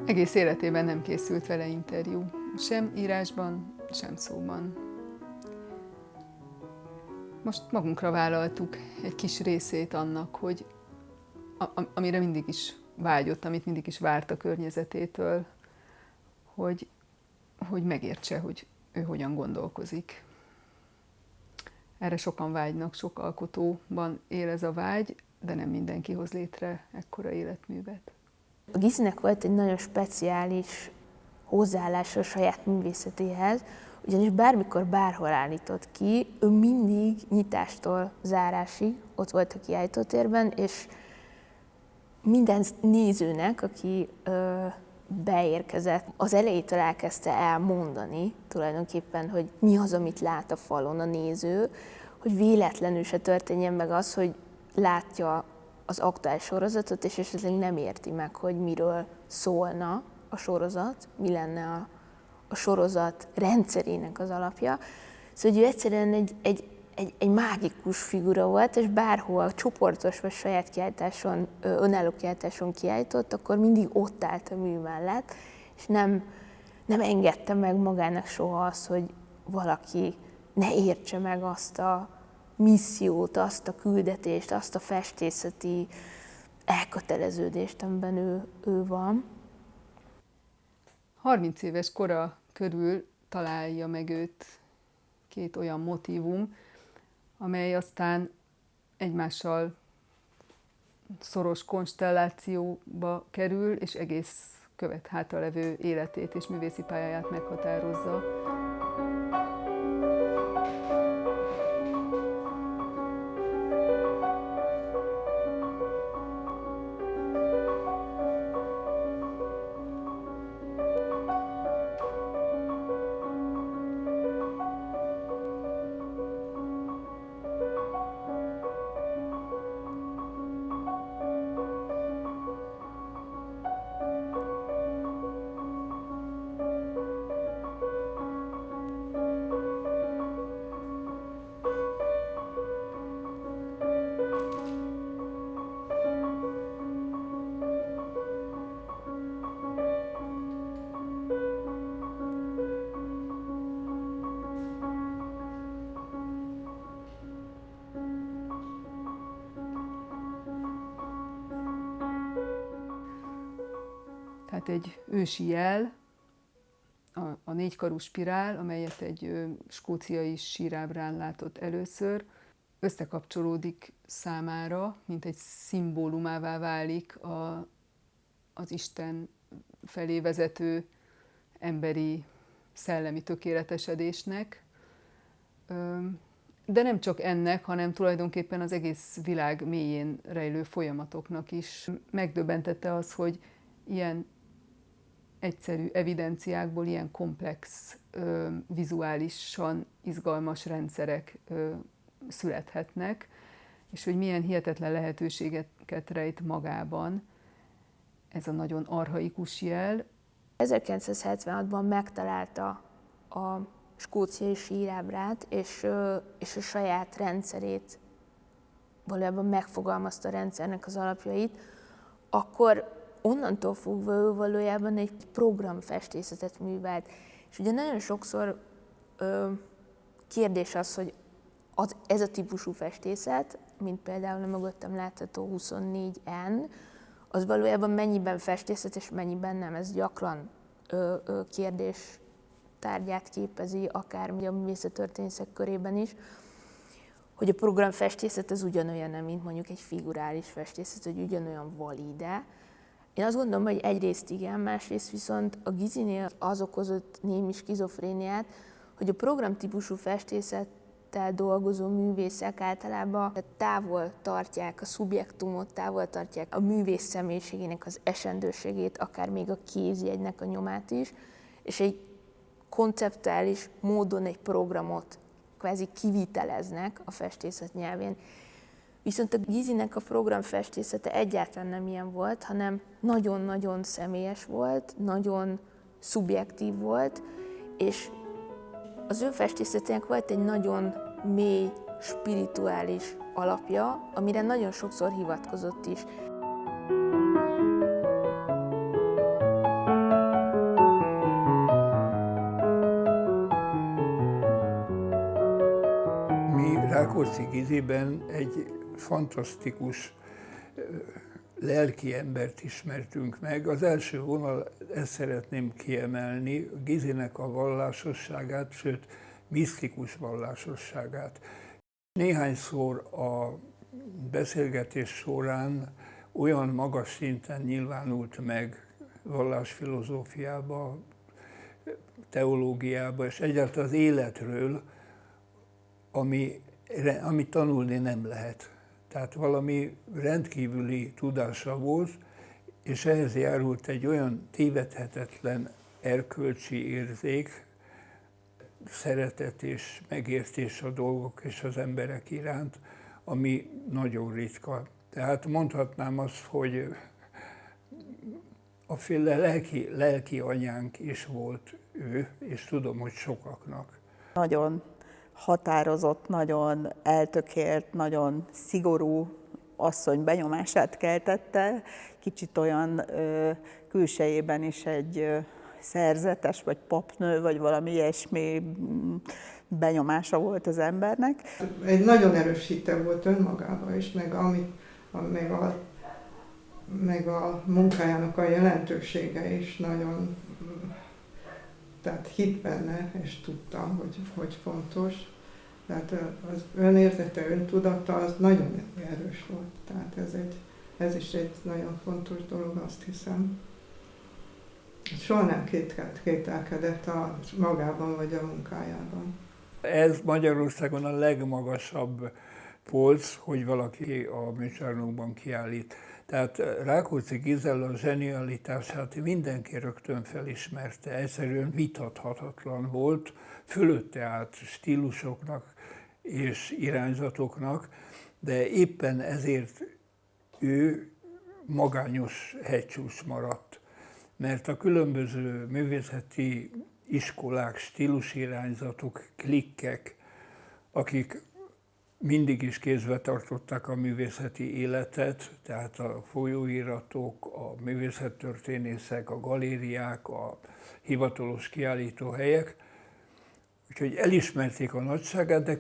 Egész életében nem készült vele interjú, sem írásban, sem szóban. Most magunkra vállaltuk egy kis részét annak, hogy amire mindig is vágyott, amit mindig is várt a környezetétől, hogy megértse, hogy ő hogyan gondolkozik. Erre sokan vágynak, sok alkotóban él ez a vágy, de nem mindenki hoz létre ekkora életművet. A Gizinek volt egy nagyon speciális hozzáállása a saját művészetéhez, ugyanis bármikor, bárhol állított ki, ő mindig nyitástól zárásig ott volt a kiállítótérben, és minden nézőnek, aki beérkezett, az elejétől elkezdte elmondani tulajdonképpen, hogy mi az, amit lát a falon a néző, hogy véletlenül se történjen meg az, hogy látja az aktuális sorozatot, és esetleg nem érti meg, hogy miről szólna a sorozat, mi lenne a sorozat rendszerének az alapja. Szóval, hogy ő egyszerűen egy mágikus figura volt, és bárhol csoportos vagy saját kiállításon, önálló kiállításon kiállított, akkor mindig ott állt a mű mellett, és nem engedte meg magának soha azt, hogy valaki ne értse meg azt a missziót, azt a küldetést, azt a festészeti elköteleződést, amiben ő van. 30 éves kora körül találja meg őt két olyan motívum, amely aztán egymással szoros konstellációba kerül, és egész hátralevő életét és művészi pályáját meghatározza. Tehát egy ősi jel, a négykarú spirál, amelyet egy skóciai sírábrán látott először, összekapcsolódik számára, mint egy szimbólumává válik az Isten felé vezető emberi szellemi tökéletesedésnek. De nem csak ennek, hanem tulajdonképpen az egész világ mélyén rejlő folyamatoknak is. Megdöbbentette az, hogy ilyen egyszerű evidenciákból ilyen komplex, vizuálisan izgalmas rendszerek születhetnek, és hogy milyen hihetetlen lehetőségeket rejt magában ez a nagyon archaikus jel. 1976-ban megtalálta a skóciai sírábrát, és a saját rendszerét, valójában megfogalmazta a rendszernek az alapjait, akkor onnantól fogva ő valójában egy programfestészetet művelt. És ugye nagyon sokszor kérdés az, hogy ez a típusú festészet, mint például a mögöttem látható 24N, az valójában mennyiben festészet és mennyiben nem. Ez gyakran kérdés tárgyát képezi, akár a művészettörténészek körében is, hogy a programfestészet az ugyanolyan, mint mondjuk egy figurális festészet, hogy ugyanolyan valide. Én azt gondolom, hogy egyrészt igen, másrészt viszont a Gizinél az okozott némi skizofréniát, hogy a programtípusú festészettel dolgozó művészek általában távol tartják a szubjektumot, távol tartják a művész személyiségének az esendőségét, akár még a kézjegynek a nyomát is, és egy konceptuális módon egy programot kvázi kiviteleznek a festészet nyelvén. Viszont a Gizinek a programfestészete egyáltalán nem ilyen volt, hanem nagyon-nagyon személyes volt, nagyon szubjektív volt, és az ő festészetének volt egy nagyon mély, spirituális alapja, amire nagyon sokszor hivatkozott is. Rákóczi Giziben egy fantasztikus lelki embert ismertünk meg. Az első vonal, ezt szeretném kiemelni, Gizinek a vallásosságát, sőt, misztikus vallásosságát. Néhányszor a beszélgetés során olyan magas szinten nyilvánult meg vallásfilozófiába, teológiába, és egyáltalán az életről, amit tanulni nem lehet. Tehát valami rendkívüli tudása volt, és ehhez járult egy olyan tévedhetetlen erkölcsi érzék, szeretet és megértés a dolgok és az emberek iránt, ami nagyon ritka. Tehát mondhatnám azt, hogy a féle lelki anyánk is volt ő, és tudom, hogy sokaknak. Nagyon határozott, nagyon eltökélt, nagyon szigorú asszony benyomását keltette, kicsit olyan külsejében is egy szerzetes, vagy papnő, vagy valami ilyesmi benyomása volt az embernek. Egy nagyon erős hite volt önmagában is, meg a munkájának a jelentősége is nagyon, tehát hitt benne, és tudta, hogy fontos. Tehát az önérzete, öntudata az nagyon erős volt. Tehát ez is egy nagyon fontos dolog, azt hiszem. Soha nem kételkedett a magában vagy a munkájában. Ez Magyarországon a legmagasabb polc, hogy valaki a műcsarnokban kiállít. Tehát Rákóczi Gizella zsenialitását mindenki rögtön felismerte, egyszerűen vitathatatlan volt, fölötte állt stílusoknak és irányzatoknak, de éppen ezért ő magányos hegycsúcs maradt. Mert a különböző művészeti iskolák, stílusirányzatok, klikkek, akik mindig is kézbe tartották a művészeti életet, tehát a folyóiratok, a művészettörténészek, a galériák, a hivatalos kiállítóhelyek, úgyhogy elismerték a nagyságát, de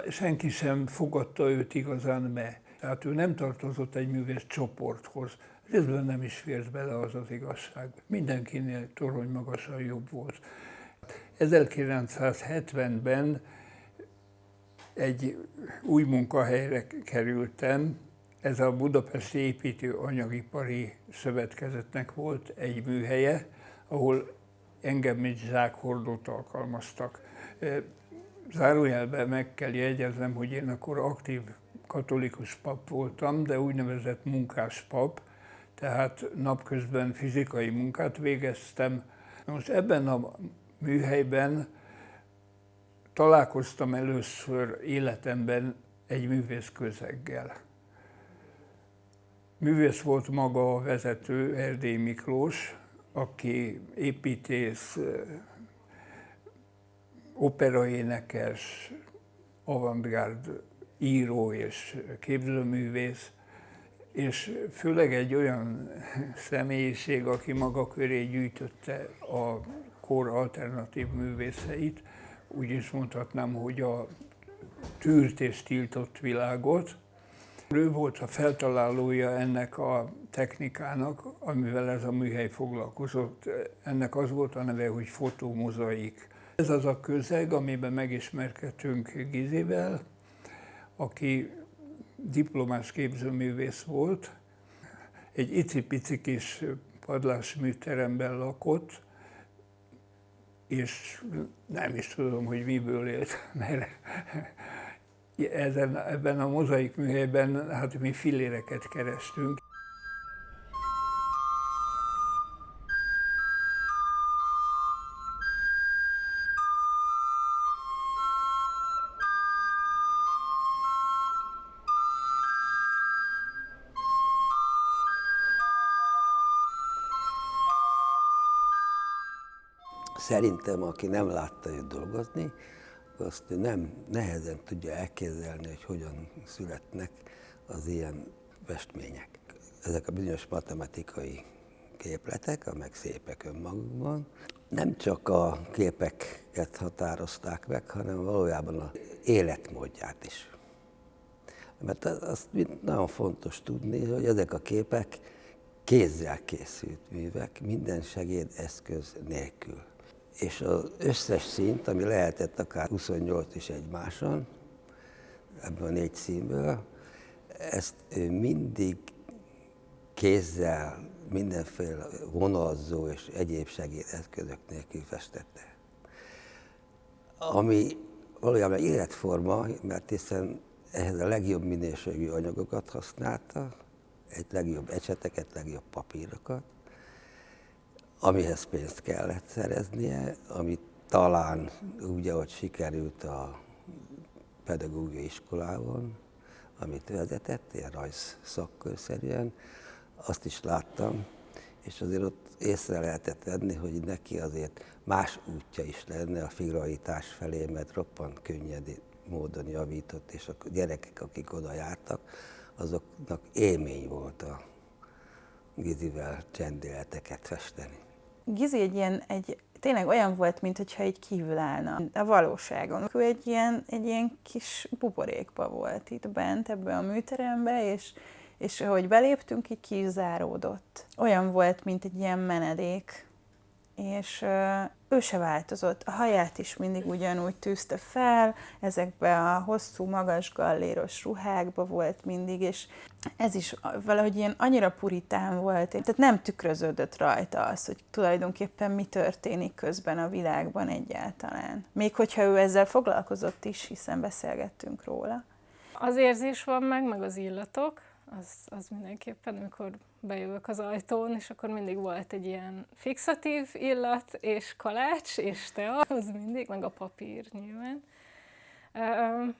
senki sem fogadta őt igazán be. Tehát ő nem tartozott egy művész csoporthoz. Részben nem is fért bele, az az igazság. Mindenkinél torony magasan jobb volt. 1970-ben egy új munkahelyre kerültem, ez a Budapesti Építő Anyagipari Szövetkezetnek volt egy műhelye, ahol engem mint zsákhordót alkalmaztak. Zárójelben meg kell jegyeznem, hogy én akkor aktív katolikus pap voltam, de úgynevezett munkáspap, tehát napközben fizikai munkát végeztem. Most ebben a műhelyben találkoztam először életemben egy művész közeggel. Művész volt maga a vezető, Erdély Miklós, aki építész, operaénekes, avantgárd író és képzőművész, és főleg egy olyan személyiség, aki maga köré gyűjtötte a kor alternatív művészeit, úgy is mondhatnám, hogy a tűrt és tiltott világot. Ő volt a feltalálója ennek a technikának, amivel ez a műhely foglalkozott. Ennek az volt a neve, hogy fotomozaik. Ez az a közeg, amiben megismerkedtünk Gizivel, aki diplomás képzőművész volt. Egy icipici kis padlásműteremben lakott, és nem is tudom, hogy miből élt, mert ebben a mozaik műhelyben hát mi filléreket kerestünk. Szerintem, aki nem látta őt dolgozni, azt nehezen tudja elképzelni, hogy hogyan születnek az ilyen festmények. Ezek a bizonyos matematikai képletek, amelyek szépek önmagukban, nem csak a képeket határozták meg, hanem valójában az életmódját is. Mert azt nagyon fontos tudni, hogy ezek a képek kézzel készült művek, minden segédeszköz nélkül. És az összes színt, ami lehetett akár 28 is egymáson, ebből a 4 színből, ezt ő mindig kézzel, mindenféle vonalzó és egyéb segédeszközök nélkül festette. Ami valójában életforma, mert hiszen ehhez a legjobb minőségű anyagokat használta, egy legjobb ecseteket, legjobb papírokat, amihez pénzt kellett szereznie, amit talán úgy, ahogy sikerült a pedagógiai iskolában, amit vezetett, ilyen rajzszakkörszerűen, azt is láttam, és azért ott észre lehetett venni, hogy neki azért más útja is lenne a figuralitás felé, mert roppant könnyed módon javított, és a gyerekek, akik oda jártak, azoknak élmény volt a Gizivel csendéleteket festeni. Gizi tényleg olyan volt, mintha egy kívül állna a valóságon. Ő egy ilyen kis buborékba volt itt bent ebbe a műterembe, és ahogy beléptünk, így kizáródott. Olyan volt, mint egy ilyen menedék, és ő se változott. A haját is mindig ugyanúgy tűzte fel, ezekbe a hosszú, magas galléros ruhákba volt mindig, és ez is valahogy ilyen annyira puritán volt, tehát nem tükröződött rajta az, hogy tulajdonképpen mi történik közben a világban egyáltalán. Még hogyha ő ezzel foglalkozott is, hiszen beszélgettünk róla. Az érzés van meg az illatok, az mindenképpen, amikor bejövök az ajtón, és akkor mindig volt egy ilyen fixatív illat, és kalács, és tea, az mindig, meg a papír nyilván.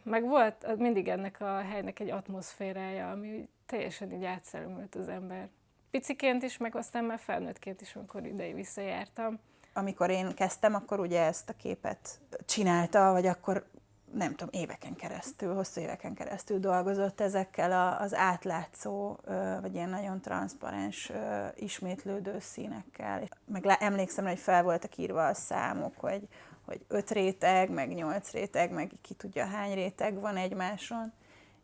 Meg volt mindig ennek a helynek egy atmoszférája, ami teljesen így átszellemült az ember. Piciként is, meg aztán már felnőttként is, amikor ide visszajártam. Amikor én kezdtem, akkor ugye ezt a képet csinálta, vagy akkor nem tudom, hosszú éveken keresztül dolgozott ezekkel az átlátszó, vagy ilyen nagyon transzparens, ismétlődő színekkel. Meg emlékszem, hogy fel voltak írva a számok, hogy 5 réteg, meg 8 réteg, meg ki tudja hány réteg van egymáson,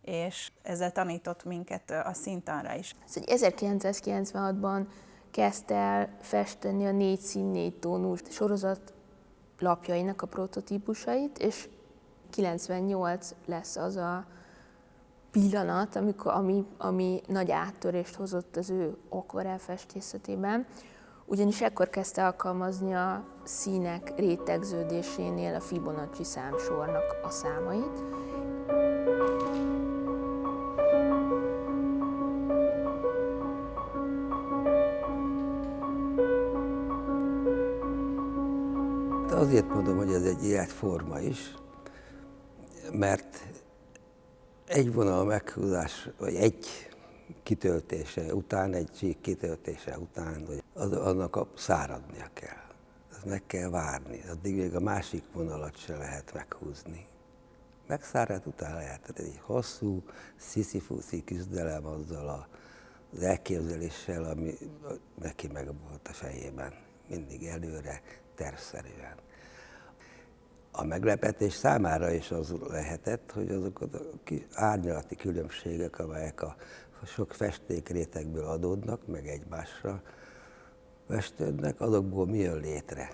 és ezzel tanított minket a színtanra is. 1996-ban kezdte el festeni a 4 szín 4 tónus sorozat lapjainak a prototípusait, és 98 lesz az a pillanat, ami nagy áttörést hozott az ő akvarell festészetében, ugyanis ekkor kezdte alkalmazni a színek rétegződésénél a Fibonacci számsornak a számait. Azért mondom, hogy ez egy életforma is, mert egy vonal meghúzás, vagy egy kitöltése után, egy csík kitöltése után, vagy annak száradnia kell. Ezt meg kell várni, addig még a másik vonalat se lehet meghúzni. Megszárad, után lehet. Tehát egy hosszú, sziszifuszi küzdelem azzal az elképzeléssel, ami neki meg volt a fejében. Mindig előre, tervszerűen. A meglepetés számára is az lehetett, hogy azok a árnyalati különbségek, amelyek a sok festékrétegből adódnak, meg egymásra festődnek, azokból mi jön létre.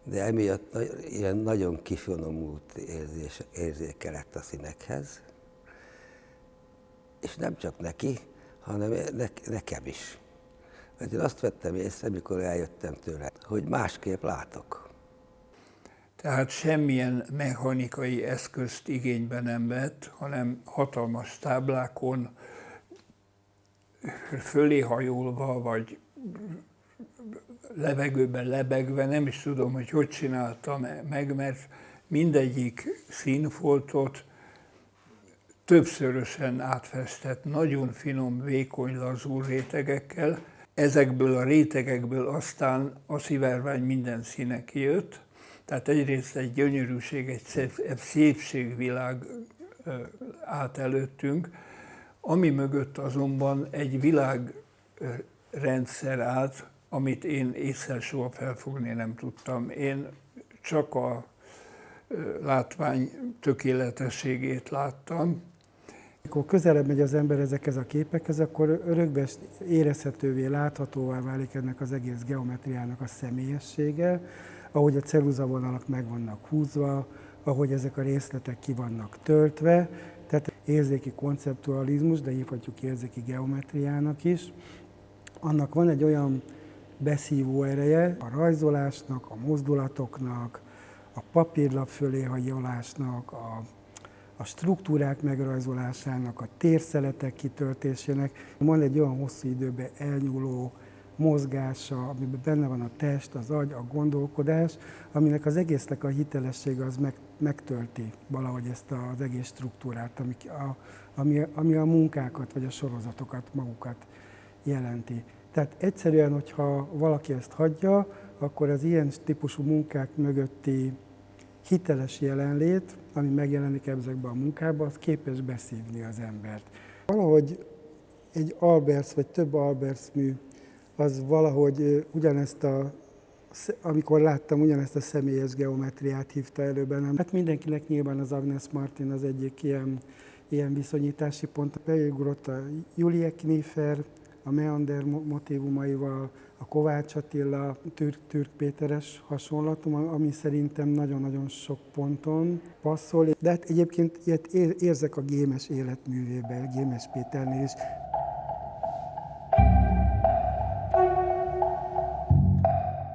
De emiatt ilyen nagyon kifinomult érzéke lett a színekhez, és nem csak neki, hanem nekem is. Mert én azt vettem észre, amikor eljöttem tőle, hogy másképp látok. Tehát semmilyen mechanikai eszközt igénybe nem vett, hanem hatalmas táblákon fölé hajolva, vagy levegőben lebegve, nem is tudom, hogy csináltam meg, mert mindegyik színfoltot többszörösen átfestett, nagyon finom, vékony, lazúr rétegekkel. Ezekből a rétegekből aztán a szivárvány minden színe kijött. Tehát egyrészt egy gyönyörűség, egy szépségvilág állt előttünk, ami mögött azonban egy világrendszer állt, amit én ésszel soha felfogni nem tudtam. Én csak a látvány tökéletességét láttam, Amikor közelebb megy az ember ezekhez a képekhez, akkor örökbe érezhetővé, láthatóvá válik ennek az egész geometriának a személyessége, ahogy a ceruzavonalak meg vannak húzva, ahogy ezek a részletek ki vannak töltve, tehát érzéki konceptualizmus, de hívhatjuk érzéki geometriának is. Annak van egy olyan beszívó ereje a rajzolásnak, a mozdulatoknak, a papírlap fölé hajolásnak, a struktúrák megrajzolásának, a térszeletek kitöltésének. Van egy olyan hosszú időben elnyúló mozgása, amiben benne van a test, az agy, a gondolkodás, aminek az egésznek a hitelessége az megtölti valahogy ezt az egész struktúrát, ami a munkákat vagy a sorozatokat magukat jelenti. Tehát egyszerűen, hogyha valaki ezt hagyja, akkor az ilyen típusú munkák mögötti hiteles jelenlét, ami megjelenik ezekben a munkában, az képes beszívni az embert. Valahogy egy Alberts vagy több Alberts mű, az valahogy amikor láttam, ugyanezt a személyes geometriát hívta elő bennem. Hát mindenkinek nyilván az Agnes Martin az egyik ilyen viszonyítási pont. Beugrott a Julie Kniefer, a Meander motívumaival, a Kovács Attila, Türk Péteres hasonlatom, ami szerintem nagyon-nagyon sok ponton passzol. De hát egyébként ilyet érzek a Gémes életművében, Gémes Péternél is.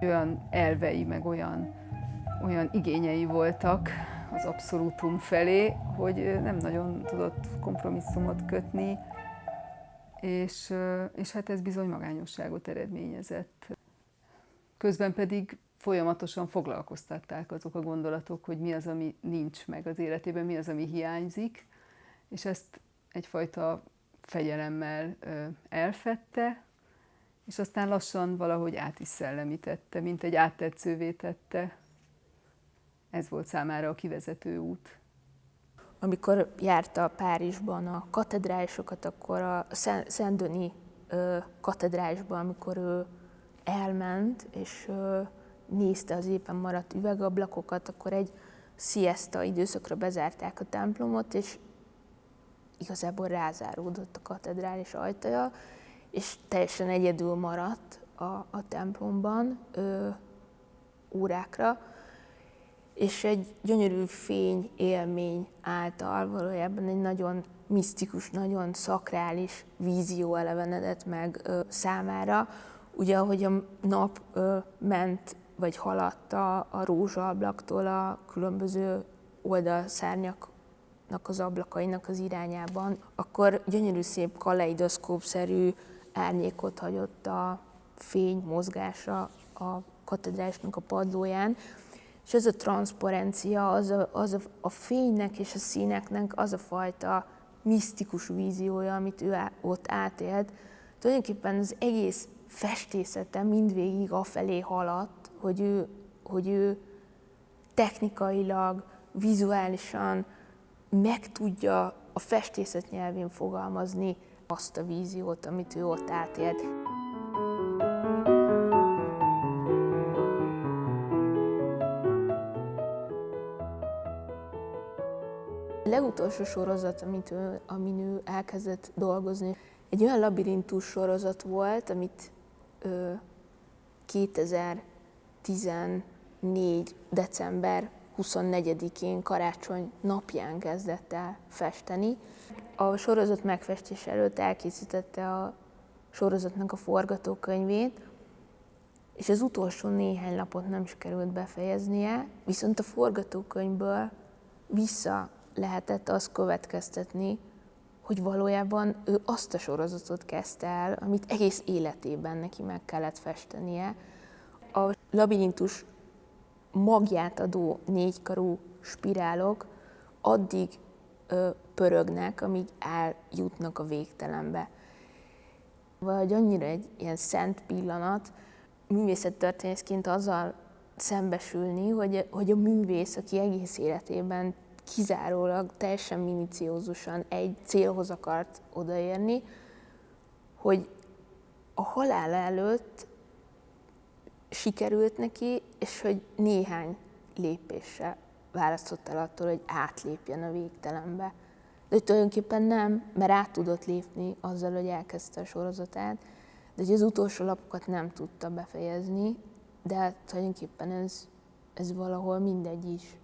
Olyan elvei, meg olyan igényei voltak az abszolútum felé, hogy nem nagyon tudott kompromisszumot kötni, és hát ez bizony magányosságot eredményezett. Közben pedig folyamatosan foglalkoztatták azok a gondolatok, hogy mi az, ami nincs meg az életében, mi az, ami hiányzik, és ezt egyfajta fegyelemmel elfedte, és aztán lassan valahogy át is szellemítette, mint egy áttetszővé tette. Ez volt számára a kivezető út. Amikor járta Párizsban a katedrálisokat, akkor a Saint-Denis katedrálisban, amikor ő elment, és nézte az éppen maradt üvegablakokat, akkor egy siesta időszakra bezárták a templomot, és igazából rázáródott a katedrális ajtaja, és teljesen egyedül maradt a templomban órákra, és egy gyönyörű fény élmény által valójában egy nagyon misztikus, nagyon szakrális vízió elevenedett meg számára. Ugye, ahogy a nap ment vagy haladt a rózsaablaktól a különböző oldalszárnyaknak az ablakainak az irányában, akkor gyönyörű szép kaleidoszkópszerű árnyékot hagyott a fény mozgása a katedrálisnak a padlóján, és ez a transzparencia, az a fénynek és a színeknek az a fajta misztikus víziója, amit ő ott átélt. Tulajdonképpen az egész festészete mindvégig afelé haladt, hogy ő technikailag, vizuálisan meg tudja a festészet nyelvén fogalmazni azt a víziót, amit ő ott átélt. A legutolsó sorozat, amin ő elkezdett dolgozni, egy olyan labirintus sorozat volt, amit 2014. december 24-én karácsony napján kezdett el festeni. A sorozat megfestés előtt elkészítette a sorozatnak a forgatókönyvét, és az utolsó néhány lapot nem sikerült befejeznie, viszont a forgatókönyvből vissza lehetett azt következtetni, hogy valójában ő azt a sorozatot kezdte el, amit egész életében neki meg kellett festenie. A labirintus magját adó négykarú spirálok addig pörögnek, amíg eljutnak a végtelenbe. Vagy annyira egy ilyen szent pillanat, művészettörténészként azzal szembesülni, hogy a művész, aki egész életében kizárólag teljesen miniciózusan egy célhoz akart odaérni, hogy a halála előtt sikerült neki, és hogy néhány lépéssel választott el attól, hogy átlépjen a végtelenbe. De tulajdonképpen nem, mert át tudott lépni azzal, hogy elkezdte a sorozatát, de hogy az utolsó lapokat nem tudta befejezni, de tulajdonképpen ez valahol mindegy is.